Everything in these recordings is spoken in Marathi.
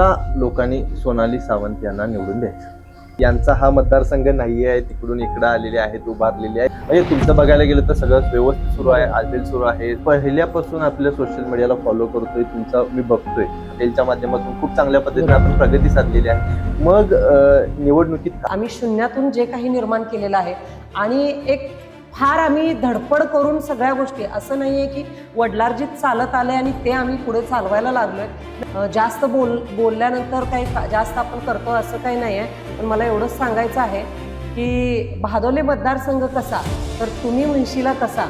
का लोकांनी सोनाली सावंत यांना निवडून द्यायचं? यांचा हा मतदारसंघ नाही आहे, तिकडून इकडे आलेले आहेत, उभारलेले आहेत. म्हणजे तुमचं बघायला गेलं तर सगळं व्यवस्थित सुरू आहे, आदेल सुरू आहे. पहिल्यापासून आपल्या सोशल मीडियाला फॉलो करतोय, तुमचा मी बघतोय आदेलच्या माध्यमातून खूप चांगल्या पद्धतीने आपण प्रगती साधलेली आहे. मग निवडणुकीत आम्ही शून्यातून जे काही निर्माण केलेलं आहे आणि एक फार आम्ही धडपड करून सगळ्या गोष्टी, असं नाहीये की वडलार्जित चालत आले आणि ते आम्ही पुढे चालवायला लागलोय. जास्त बोलल्यानंतर काही जास्त आपण करतो असं काही नाही आहे. पण मला एवढंच सांगायचं आहे की भादोली मतदारसंघ कसा, तर तुम्ही म्हणशीला कसा,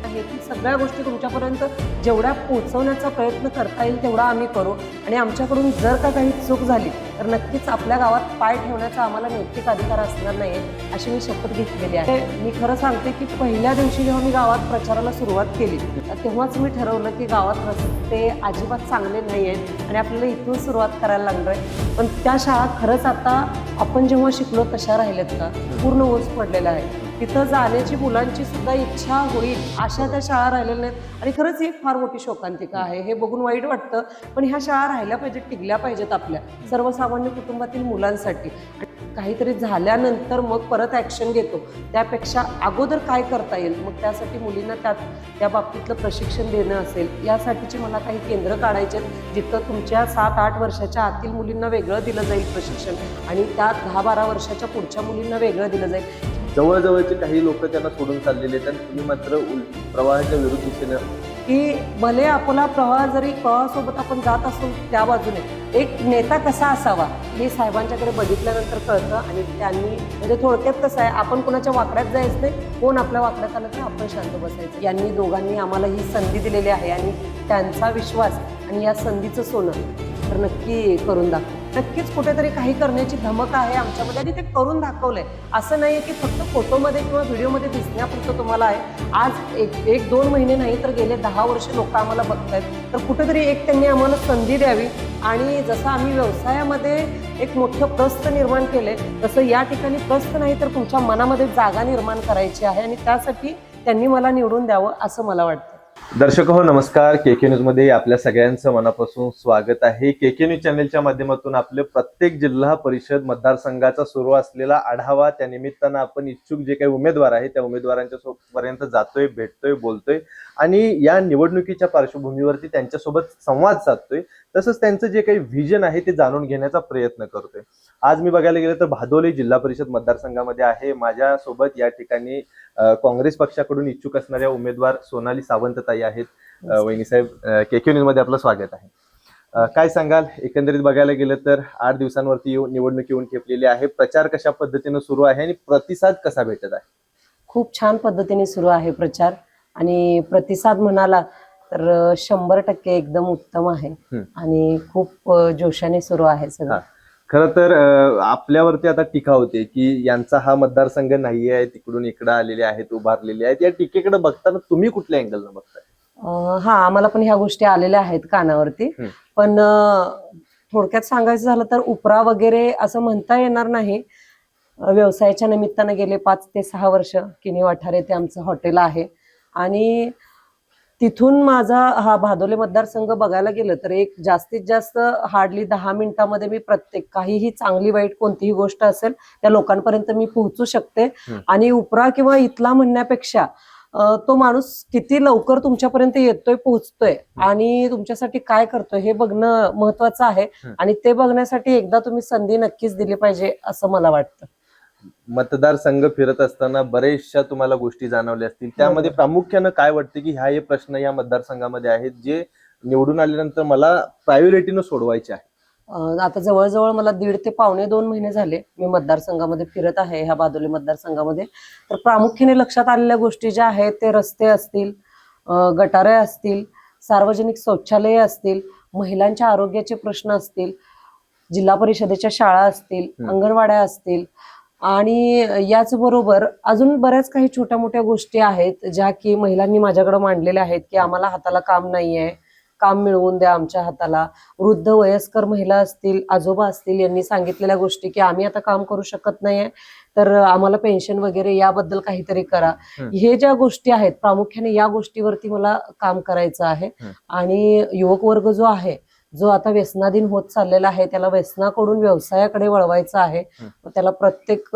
हे सगळ्या गोष्टी तुमच्यापर्यंत जेवढ्या पोहोचवण्याचा प्रयत्न करता येईल तेवढा आम्ही करू. आणि आमच्याकडून जर का काही चूक झाली तर नक्कीच आपल्या गावात पाय ठेवण्याचा आम्हाला नैतिक अधिकार असणार नाही अशी मी शपथ घेतलेली आहे. मी खरं सांगते की पहिल्या दिवशी जेव्हा मी गावात प्रचाराला सुरुवात केली तेव्हाच मी ठरवलं की गावात रस्ते अजिबात चांगले नाही आहेत आणि आपल्याला इथून सुरुवात करायला लागणार आहे. पण त्या शाळा खरंच आता आपण जेव्हा शिकलो तशा राहिल्यात का, पूर्ण ओस पडलेला आहे. तिथं जाण्याची मुलांची सुद्धा इच्छा होईल अशा त्या शाळा राहिलेल्या नाहीत. आणि खरंच ही फार मोठी शोकांतिका आहे. हे बघून वाईट वाटतं, पण ह्या शाळा राहिल्या पाहिजेत, टिकल्या पाहिजेत आपल्या सर्वसामान्य कुटुंबातील मुलांसाठी. काहीतरी झाल्यानंतर मग परत ॲक्शन घेतो, त्यापेक्षा अगोदर काय करता येईल मग त्यासाठी मुलींना त्या बाबतीतलं प्रशिक्षण देणं असेल, यासाठीची मला काही केंद्र काढायचे आहेत जिथं तुमच्या 7-8 वर्षाच्या आतील मुलींना वेगळं दिलं जाईल प्रशिक्षण आणि त्या 10-12 वर्षाच्या पुढच्या मुलींना वेगळं दिलं जाईल. जवळजवळचे काही लोक त्यांना सोडून चाललेले आहेत आणि तुम्ही मात्र प्रवाहाच्या विरुद्ध दिशेने की भले आपला प्रवाहासोबत आपण जात असू त्या बाजूने एक नेता कसा असावा हे साहेबांच्याकडे बघितल्यानंतर कळतं. आणि त्यांनी म्हणजे थोडक्यात कसं आहे, आपण कोणाच्या वाकड्यात जायचं नाही, कोण आपल्या वाकड्यात आलं तर आपण शांत बसायचं. यांनी दोघांनी आम्हाला ही संधी दिलेली आहे आणि त्यांचा विश्वास आणि या संधीचं सोनं तर नक्की करून दाखव. नक्कीच कुठेतरी काही करण्याची धमक आहे आमच्यामध्ये आणि ते करून दाखवलंय. असं नाही की फक्त फोटोमध्ये किंवा व्हिडिओमध्ये दिसण्यापुरतं तुम्हाला आहे. आज 1-2 महिने नाही तर गेले 10 वर्ष लोक आम्हाला बघतायत. तर कुठेतरी एक त्यांनी आम्हाला संधी द्यावी. आणि जसं आम्ही व्यवसायामध्ये एक मोठं प्रस्थ निर्माण केलंय तसं या ठिकाणी प्रस्थ नाही तर तुमच्या मनामध्ये जागा निर्माण करायची आहे आणि त्यासाठी त्यांनी मला निवडून द्यावं असं मला वाटतं. दर्शक हो नमस्कार, केके न्यूज मध्ये आपल्या सगळ्यांचं मनापासून स्वागत आहे. केके न्यूज चॅनलच्या माध्यमातून आपले प्रत्येक जिल्हा परिषद मतदारसंघाचा सुरू असलेला आढावा, त्या निमित्तानं आपण इच्छुक जे काही उमेदवार आहेत त्या उमेदवारांच्या पर्यंत जातोय, भेटतोय, बोलतोय आणि या निवडणुकीच्या पार्श्वभूमीवरती त्यांच्यासोबत संवाद साधतोय. तसंच त्यांचं जे काही व्हिजन आहे ते जाणून घेण्याचा प्रयत्न करतोय. आज मी बघायला गेलं तर भादोली जिल्हा परिषद मतदारसंघामध्ये आहे. माझ्यासोबत या ठिकाणी काँग्रेस पक्षाकडून इच्छुक असणाऱ्या उमेदवार सोनाली सावंतताई आहेत. वहिनी साहेब, केके न्यूज मध्ये आपलं स्वागत आहे. काय सांगाल, एकंदरीत बघायला गेलं तर 8 दिवसांवरती निवडणूक येऊन ठेपलेली आहे. प्रचार कशा पद्धतीने सुरू आहे आणि प्रतिसाद कसा भेटत आहे? खूप छान पद्धतीने सुरू आहे प्रचार आणि प्रतिसाद म्हणाला तर 100% एकदम उत्तम आहे आणि खूप जोशाने सुरू आहे सगळं. खरं तर आपल्यावरती आता टीका होते की यांचा हा मतदारसंघ नाही आहे, तिकडून इकडे आलेले आहेत, उभारलेले आहेत. या टीकेकडे बघताना तुम्ही कुठल्या अँगलनं बघताय? हा, आम्हाला पण ह्या गोष्टी आलेल्या आहेत कानावरती. पण थोडक्यात सांगायचं झालं तर उपरा वगैरे असं म्हणता येणार नाही. व्यवसायाच्या निमित्तानं गेले 5 ते 6 वर्ष किनी वाठार येथे आमचं हॉटेल आहे आणि तिथून माझा हा भादोली मतदारसंघ बघायला गेलं तर एक जास्तीत जास्त हार्डली 10 मिनिटांमध्ये मी प्रत्येक काहीही चांगली वाईट कोणतीही गोष्ट असेल त्या लोकांपर्यंत मी पोहोचू शकते. आणि उपरा किंवा इथला म्हणण्यापेक्षा तो माणूस किती लवकर तुमच्यापर्यंत येतोय, पोहोचतोय आणि तुमच्यासाठी काय करतोय हे बघणं महत्वाचं आहे. आणि ते बघण्यासाठी एकदा तुम्ही संधी नक्कीच दिली पाहिजे असं मला वाटतं. मतदारसंघ फिरत असताना बरेचशा तुम्हाला गोष्टी जाणवल्या असतील, त्यामध्ये प्रामुख्यानं काय वाटतं की ह्या हे प्रश्न या मतदारसंघामध्ये आहेत जे निवडून आल्यानंतर मला प्रायोरिटीनं सोडवायचे आहे? आता जवळजवळ मला 1.5 ते पावणे 2 महिने झाले मी मतदारसंघामध्ये फिरत आहे ह्या भादोली मतदारसंघामध्ये. तर प्रामुख्याने लक्षात आलेल्या गोष्टी ज्या आहेत ते रस्ते असतील, गटारे असतील, सार्वजनिक शौचालये असतील, महिलांच्या आरोग्याचे प्रश्न असतील, जिल्हा परिषदेच्या शाळा असतील, अंगणवाड्या असतील आणि याचबरोबर अजून बऱ्याच काही छोट्या मोठ्या गोष्टी आहेत ज्या की महिलांनी माझ्याकडे मांडलेल्या आहेत की आम्हाला हाताला काम नाहीये, काम मिळवून द्या आमच्या हाताला. वृद्ध वयस्कर महिला असतील, आजोबा असतील, यांनी सांगितलेल्या गोष्टी की आम्ही आता काम करू शकत नाहीये तर आम्हाला पेन्शन वगैरे याबद्दल काहीतरी करा. हे ज्या गोष्टी आहेत प्रामुख्याने या गोष्टीवरती मला काम करायचं आहे. आणि युवक वर्ग जो आहे जो आता व्यसनाधीन होत चाललेला आहे त्याला व्यसनाकडून व्यवसायाकडे वळवायचं आहे. त्याला प्रत्येक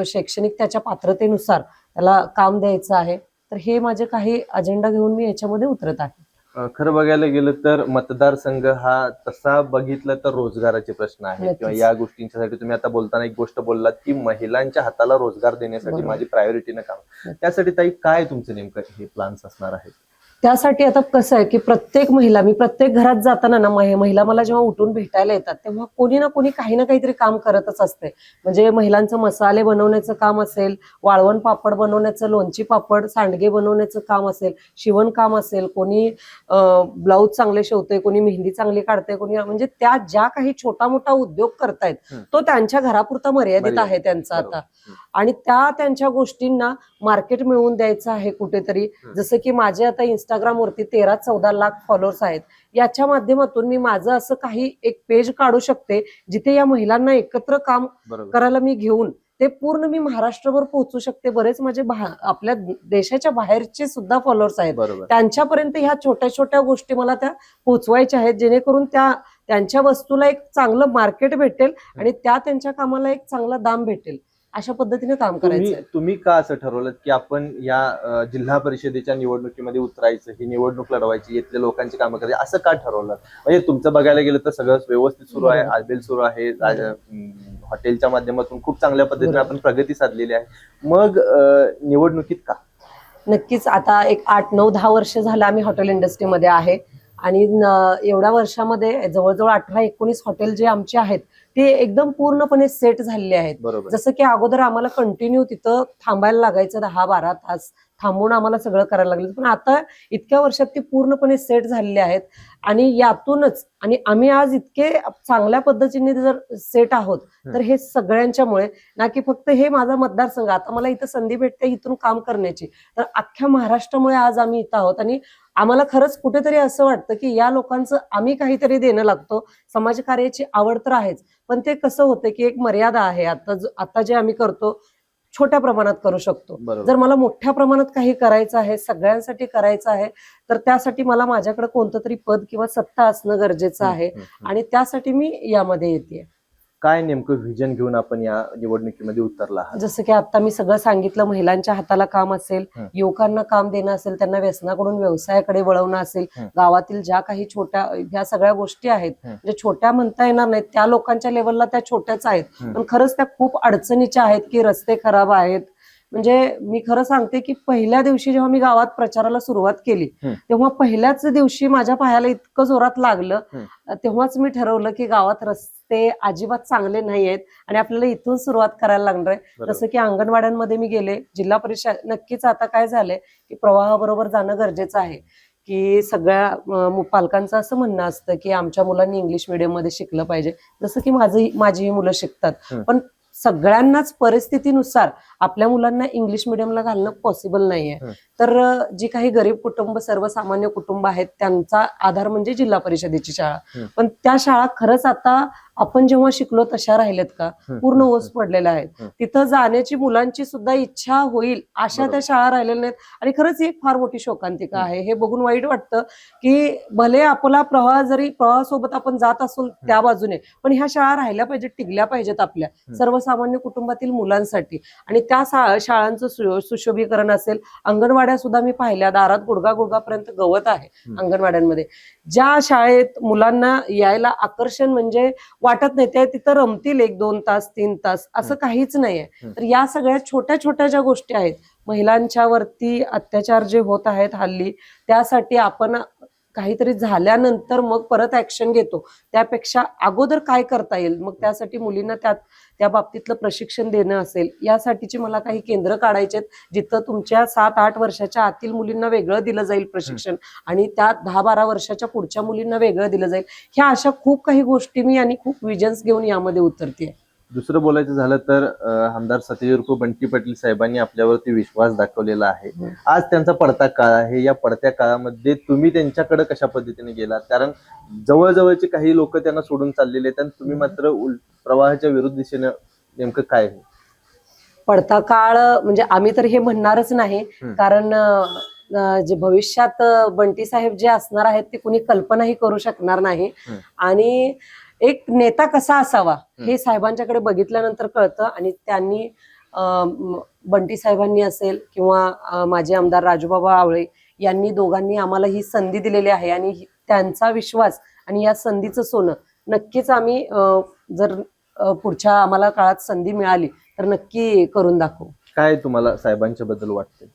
शैक्षणिक त्याच्या पात्रतेनुसार त्याला काम द्यायचं आहे. तर हे माझे काही अजेंडा घेऊन मी याच्यामध्ये उतरत आहे. खरं बघायला गेलं तर मतदारसंघ हा तसा बघितलं तर रोजगाराचे प्रश्न आहे नक्कीच. किंवा या गोष्टींच्यासाठी तुम्ही आता बोलताना एक गोष्ट बोललात की महिलांच्या हाताला रोजगार देण्यासाठी बरोबर. माझी प्रायोरिटीनं काम. त्यासाठी ताई काय तुमचं नेमकं हे प्लॅन्स असणार आहेत? त्यासाठी आता कसं आहे की प्रत्येक महिला, मी प्रत्येक घरात जाताना ना महिला मला जेव्हा उठून भेटायला येतात तेव्हा कोणी ना कोणी काही ना काहीतरी काम करतच असते. म्हणजे महिलांचं मसाले बनवण्याचं काम असेल, वाळवण पापड बनवण्याचं, लोणची पापड, सांडगे बनवण्याचं काम असेल, शिवणकाम असेल, कोणी ब्लाऊज चांगले शिवते, कोणी मेहंदी चांगली काढते, कोणी म्हणजे त्या ज्या काही छोटा मोठा उद्योग करतायत तो त्यांच्या घरापुरता मर्यादित आहे त्यांचा आता. आणि त्यांच्या गोष्टींना मार्केट मिळवून द्यायचं आहे कुठेतरी. जसं की माझे आता इंस्टाग्रामवरती 13-14 लाख फॉलोअर्स आहेत. याच्या माध्यमातून मी माझं असं काही एक पेज काढू शकते जिथे या महिलांना एकत्र काम करायला मी घेऊन ते पूर्ण मी महाराष्ट्रभर पोहोचू शकते. बरेच माझे आपल्या देशाच्या बाहेरचे सुद्धा फॉलोअर्स आहेत, त्यांच्यापर्यंत ह्या छोट्या छोट्या गोष्टी मला त्या पोहोचवायच्या आहेत जेणेकरून त्यांच्या वस्तूला एक चांगलं मार्केट भेटेल आणि त्यांच्या कामाला एक चांगला दाम भेटेल. अशा पद्धतीने काम करायचं. तुम्ही का असं ठरवलं की आपण या जिल्हा परिषदेच्या निवडणुकीमध्ये उतरायचं, ही निवडणूक लढवायची, इथल्या लोकांची कामं करायची, असं का ठरवलं? म्हणजे तुमचं बघायला गेलं तर सगळं व्यवस्थित सुरू आहे, आलबेल सुरू आहे, हॉटेलच्या माध्यमातून खूप चांगल्या पद्धतीने आपण प्रगती साधलेली आहे. मग निवडणुकीत का? नक्कीच. आता एक 8-9-10 वर्ष झालं आम्ही हॉटेल इंडस्ट्रीमध्ये आहे आणि एवढ्या वर्षामध्ये जवळजवळ 18-19 हॉटेल जे आमचे आहेत ते एकदम पूर्णपणे सेट झालेले आहेत. जसं की अगोदर आम्हाला कंटिन्यू तिथं थांबायला लागायचं 10-12 तास थांबून आम्हाला सगळं करायला लागलं, पण आता इतक्या वर्षात ते पूर्णपणे सेट झालेले आहेत. आणि यातूनच आणि आम्ही आज इतके चांगल्या पद्धतीने जर सेट आहोत तर हे सगळ्यांच्यामुळे, ना की फक्त हे माझा मतदारसंघ. आता मला इथं संधी भेटते इथून काम करण्याची, तर अख्ख्या महाराष्ट्रामुळे आज आम्ही इथं आहोत. आणि आम्हाला खरंच कुठेतरी असं वाटतं की या लोकांचं आम्ही काहीतरी देणं लागतो. समाजकार्याची आवड तर आहेच, पण ते कसं होतं की एक मर्यादा आहे. आता जे आम्ही करतो छोट्या प्रमाणात करू शकतो. जर मला मोठ्या प्रमाणात काही करायचं आहे, सगळ्यांसाठी करायचं आहे, तर त्यासाठी मला माझ्याकडे कोणतं तरी पद किंवा सत्ता असणं गरजेचं आहे. आणि त्यासाठी मी यामध्ये येते. काय नेमकं व्हिजन घेऊन आपण या निवडणुकीमध्ये उतरला? जसं की आता मी सगळं सांगितलं, महिलांच्या हाताला काम असेल, युवकांना काम देणं असेल, त्यांना व्यसनाकडून व्यवसायाकडे वळवणं असेल, गावातील ज्या काही छोट्या ह्या सगळ्या गोष्टी आहेत, म्हणजे छोट्या म्हणता येणार नाहीत, त्या लोकांच्या लेवलला त्या छोट्याच आहेत, पण खरंच त्या खूप अडचणीच्या आहेत की रस्ते खराब आहेत. म्हणजे मी खरं सांगते की पहिल्या दिवशी जेव्हा मी गावात प्रचाराला सुरुवात केली तेव्हा पहिल्याच दिवशी माझ्या पायाला इतकं जोरात लागलं, तेव्हाच मी ठरवलं की गावात रस्ते अजिबात चांगले नाही आहेत आणि आपल्याला इथून सुरुवात करायला लागणार आहे. जसं की अंगणवाड्यांमध्ये मी गेले, जिल्हा परिषद. नक्कीच आता काय झालंय की प्रवाहाबरोबर जाणं गरजेचं आहे. की सगळ्या पालकांचं असं म्हणणं असतं की आमच्या मुलांनी इंग्लिश मीडियम मध्ये शिकलं पाहिजे, जसं की माझी मुलं शिकतात, पण सगळ्यांनाच परिस्थितीनुसार आपल्या मुलांना इंग्लिश मिडियमला घालणं पॉसिबल नाहीये. तर जी काही गरीब कुटुंब, सर्वसामान्य कुटुंब आहेत, त्यांचा आधार म्हणजे जिल्हा परिषदेची शाळा. पण त्या शाळा खरंच आता आपण जेव्हा शिकलो तशा राहिल्यात का? पूर्ण ओस पडलेल्या आहेत. तिथं जाण्याची मुलांची सुद्धा इच्छा होईल अशा त्या शाळा राहिलेल्या नाहीत. आणि खरंच एक फार मोठी शोकांतिका आहे. हे बघून वाईट वाटतं की भले आपला प्रवाहासोबत आपण जात असू त्या बाजूने, पण ह्या शाळा राहिल्या पाहिजेत, टिकल्या पाहिजेत आपल्या सर्वसामान्य कुटुंबातील मुलांसाठी. आणि त्या शाळांचं सुशोभीकरण असेल, अंगणवाड्या सुद्धा मी पाहिल्या, दारात गुडघापर्यंत गवत आहे अंगणवाड्यांमध्ये. ज्या शाळेत मुलांना यायला आकर्षण म्हणजे वाटत नाही, त्या तिथं रमतील 1-2 तास 3 तास, असं काहीच नाहीये. तर या सगळ्या छोट्या छोट्या ज्या गोष्टी आहेत, महिलांच्या वरती अत्याचार जे होत आहेत हल्ली, त्यासाठी आपण काहीतरी झाल्यानंतर मग परत ऍक्शन घेतो, त्यापेक्षा अगोदर काय करता येईल, मग त्यासाठी मुलींना त्या बाबतीतलं प्रशिक्षण देणं असेल, यासाठीची मला काही केंद्र काढायचे आहेत, जिथं तुमच्या 7-8 वर्षाच्या आतील मुलींना वेगळं दिलं जाईल प्रशिक्षण आणि त्या 10-12 वर्षाच्या पुढच्या मुलींना वेगळं दिलं जाईल. ह्या अशा खूप काही गोष्टी मी आणि खूप विजन्स घेऊन यामध्ये उतरते. दुसरं बोलायचं झालं तर आमदार सतेज उर्फ बंटी पाटील साहेबांनी आपल्यावरती विश्वास दाखवलेला आहे. आज त्यांचा पडता काळ आहे. या पडत्या काळामध्ये तुम्ही त्यांच्याकडे कशा पद्धतीने गेलात? कारण जवळजवळचे काही लोक त्यांना सोडून चाललेले आहेत आणि तुम्ही मात्र प्रवाहाच्या विरुद्ध दिशेने, नेमकं काय आहे? पडता काळ म्हणजे आम्ही तर हे म्हणणारच नाही, कारण जे भविष्यात बंटी साहेब जे असणार आहेत ते कुणी कल्पनाही करू शकणार नाही. आणि एक नेता कसा असावा हे साहेबांच्याकडे बघितल्यानंतर कळतं. आणि त्यांनी बंटी साहेबांनी असेल किंवा माझे आमदार राजूबाबा आवळे यांनी दोघांनी आम्हाला ही संधी दिलेली आहे. आणि त्यांचा विश्वास आणि या संधीचं सोनं नक्कीच आम्ही जर पुढच्या आम्हाला काळात संधी मिळाली तर नक्की करून दाखवू. काय तुम्हाला साहेबांच्या बद्दल वाटते?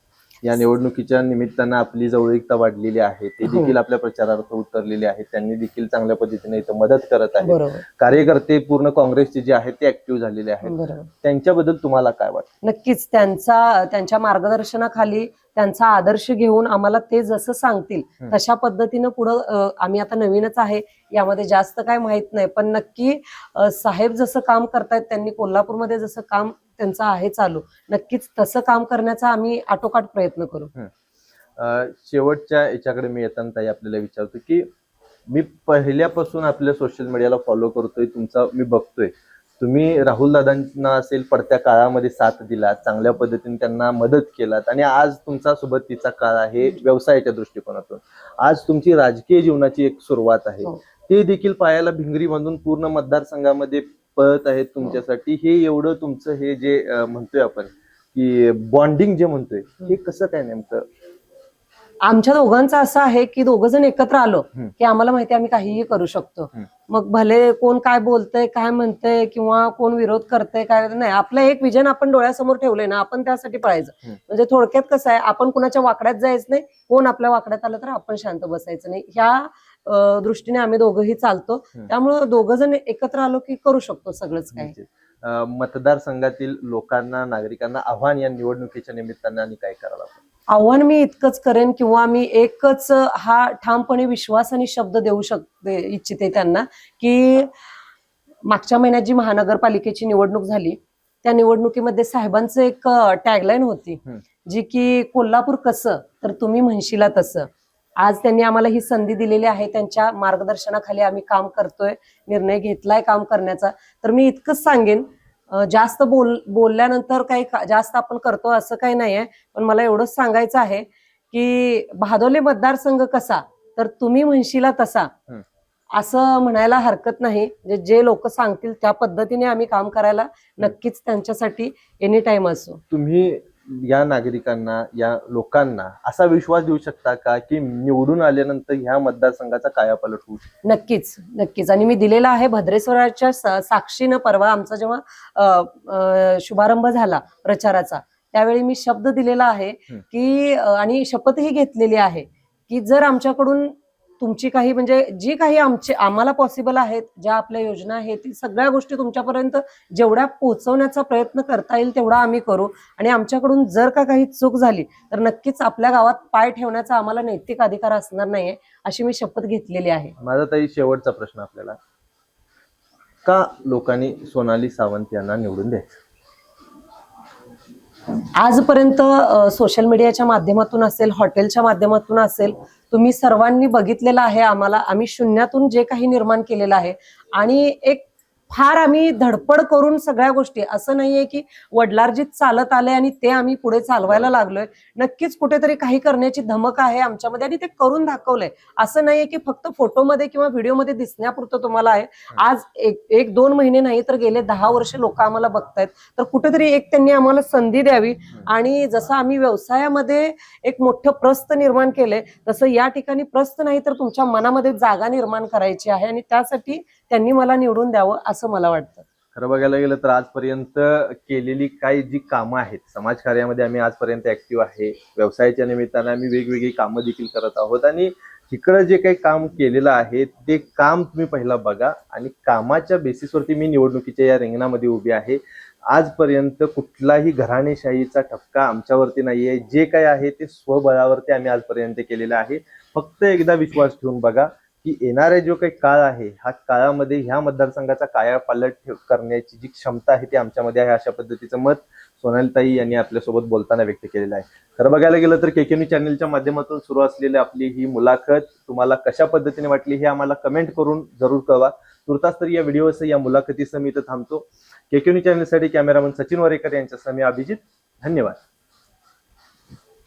या निवडणुकीच्या निमित्तानं आपली जवळीकता वाढलेली आहे, ते देखील आपल्या प्रचारार्थ उतरलेले आहेत, त्यांनी देखील चांगल्या पद्धतीने इथं मदत करत आहेत. कार्यकर्ते पूर्ण काँग्रेसचे जे आहेत ते ऍक्टिव्ह झालेले आहेत. त्यांच्याबद्दल तुम्हाला काय वाटतं? नक्कीच त्यांच्या मार्गदर्शनाखाली त्यांचा आदर्श घेऊन आम्हाला ते जसं सांगतील तशा पद्धतीनं पुढं आम्ही आता नवीनच आहे यामध्ये जास्त काय माहित नाही, पण नक्की साहेब जसं काम करतायत त्यांनी कोल्हापूरमध्ये जसं काम त्यांचं आहे चालू, नक्कीच तसं काम करण्याचा आम्ही आटोकाट प्रयत्न करू. शेवटच्या याच्याकडे मी येताना ताई आपल्याला विचारतो की मी पहिल्यापासून आपल्या सोशल मीडियाला फॉलो करतोय, तुमचा मी बघतोय, तुम्ही राहुल दादांना असेल पडत्या काळामध्ये साथ दिलात, चांगल्या पद्धतीने त्यांना मदत केलात आणि आज तुमचा सोबतीचा काळ आहे व्यवसायाच्या दृष्टिकोनातून. आज तुमची राजकीय जीवनाची एक सुरुवात आहे, ते देखील पायाला भिंगरी बांधून पूर्ण मतदारसंघामध्ये पळत आहेत तुमच्यासाठी. हे एवढं तुमचं हे जे म्हणतोय आपण की बॉन्डिंग जे म्हणतोय हे कसं काय नेमकं? आमच्या दोघांचं असं आहे की दोघं जण एकत्र आलो की आम्हाला माहिती आम्ही काहीही करू शकतो. मग भले कोण काय बोलतंय काय म्हणतंय किंवा कोण विरोध करतंय काय नाही, आपलं एक विजन आपण डोळ्यासमोर ठेवलंय ना, आपण त्यासाठी पळायचं. म्हणजे थोडक्यात कसं आहे, आपण कुणाच्या वाकड्यात जायचं नाही, कोण आपल्या वाकड्यात आलं तर आपण शांत बसायचं नाही, ह्या दृष्टीने आम्ही दोघंही चालतो. त्यामुळे दोघं जण एकत्र आलो की करू शकतो सगळंच काही. मतदारसंघातील लोकांना नागरिकांना आव्हान या निवडणुकीच्या निमित्तानं आणि काय करायला? आव्हान मी इतकंच करेन किंवा मी एकच हा ठामपणे विश्वास आणि शब्द देऊ इच्छिते त्यांना की मागच्या महिन्यात जी महानगरपालिकेची निवडणूक झाली त्या निवडणुकीमध्ये साहेबांचं एक टॅगलाईन होती जी की कोल्हापूर कसं तर तुम्ही म्हणशीला तसं. आज त्यांनी आम्हाला ही संधी दिलेली आहे, त्यांच्या मार्गदर्शनाखाली आम्ही काम करतोय, निर्णय घेतलाय काम करण्याचा. तर मी इतकंच सांगेन, जास्त बोलल्यानंतर काही जास्त आपण करतो असं काही नाहीये, पण मला एवढंच सांगायचं आहे की भादोली मतदारसंघ कसा तर तुम्ही म्हणशीला तसा असं म्हणायला हरकत नाही. जे लोक सांगतील त्या पद्धतीने आम्ही काम करायला नक्कीच त्यांच्यासाठी एनी टाइम असो. तुम्ही या नागरिकांना या लोकांना असा विश्वास देऊ शकता का की निवडून आल्यानंतर ह्या मतदारसंघाचा कायापालट होऊ शकतो? नक्कीच नक्कीच. आणि मी दिलेला आहे भद्रेश्वराच्या साक्षीनं. परवा आमचा जेव्हा शुभारंभ झाला प्रचाराचा त्यावेळी मी शब्द दिलेला आहे की आणि शपथही घेतलेली आहे की जर आमच्याकडून तुमची काही म्हणजे जी काही आम्हाला पॉसिबल आहेत, ज्या आपल्या योजना आहेत, ती सगळ्या गोष्टी तुमच्यापर्यंत जेवढ्या पोहोचवण्याचा प्रयत्न करता येईल तेवढा आम्ही करू. आणि आमच्याकडून जर का काही चूक झाली तर नक्कीच आपल्या गावात पाय ठेवण्याचा आम्हाला नैतिक अधिकार असणार नाहीये, अशी मी शपथ घेतलेली आहे. माझा ताई शेवटचा प्रश्न आपल्याला, का लोकांनी सोनाली सावंत यांना निवडून द्यायचं? आजपर्यंत सोशल मीडियाच्या माध्यमातून असेल, हॉटेलच्या माध्यमातून असेल, तुम्ही सर्वांनी बघितलेलं आहे आम्ही शून्यातून जे काही निर्माण केलेलं आहे. आणि एक फार आम्ही धडपड करून सगळ्या गोष्टी, असं नाहीये की वडलार्जित चालत आले आणि ते आम्ही पुढे चालवायला लागलोय. नक्कीच कुठेतरी काही करण्याची धमक आहे आमच्यामध्ये आणि ते करून दाखवलंय. असं नाहीये की फक्त फोटोमध्ये किंवा व्हिडिओमध्ये दिसण्यापुरतं तुम्हाला आहे. आज एक 2 महिने नाही तर गेले 10 वर्ष लोक आम्हाला बघतायत. तर कुठेतरी एक त्यांनी आम्हाला संधी द्यावी. आणि जसं आम्ही व्यवसायामध्ये एक मोठं प्रस्थ निर्माण केलंय तसं या ठिकाणी प्रस्थ नाही तर तुमच्या मनामध्ये जागा निर्माण करायची आहे आणि त्यासाठी त्यांनी मला निवडून द्यावं असं मला वाटतं. खरं बघायला गेलं तर आजपर्यंत केलेली काही जी कामं आहेत, समाजकार्यामध्ये आम्ही आजपर्यंत ऍक्टिव्ह आहे, व्यवसायाच्या निमित्तानं आम्ही वेगवेगळी कामं देखील करत आहोत आणि इकडं जे काही काम केलेलं आहे ते काम तुम्ही पहिला बघा आणि कामाच्या बेसिसवरती मी निवडणुकीच्या या रिंगणामध्ये उभी आहे. आजपर्यंत कुठलाही घराणेशाहीचा ठपका आमच्यावरती नाहीये. जे काही आहे ते स्वबळावरती आम्ही आजपर्यंत केलेलं आहे. फक्त एकदा विश्वास ठेवून बघा की येणारा जो काही काळ आहे ह्या काळामध्ये ह्या मतदारसंघाचा कायापालट करण्याची जी क्षमता आहे ती आमच्यामध्ये आहे, अशा पद्धतीचं मत सोनालीताई यांनी आपल्यासोबत बोलताना व्यक्त केलेलं आहे. खरं बघायला गेलं तर केके न्यूज चॅनलच्या माध्यमातून सुरू असलेली आपली ही मुलाखत तुम्हाला कशा पद्धतीने वाटली हे आम्हाला कमेंट करून जरूर कळवा. तुर्तास तर या व्हिडिओसह या मुलाखतीसह मी इथं थांबतो. केके न्यूज चॅनलसाठी कॅमेरामन सचिन वरेकर यांच्यासह मी अभिजित. धन्यवाद.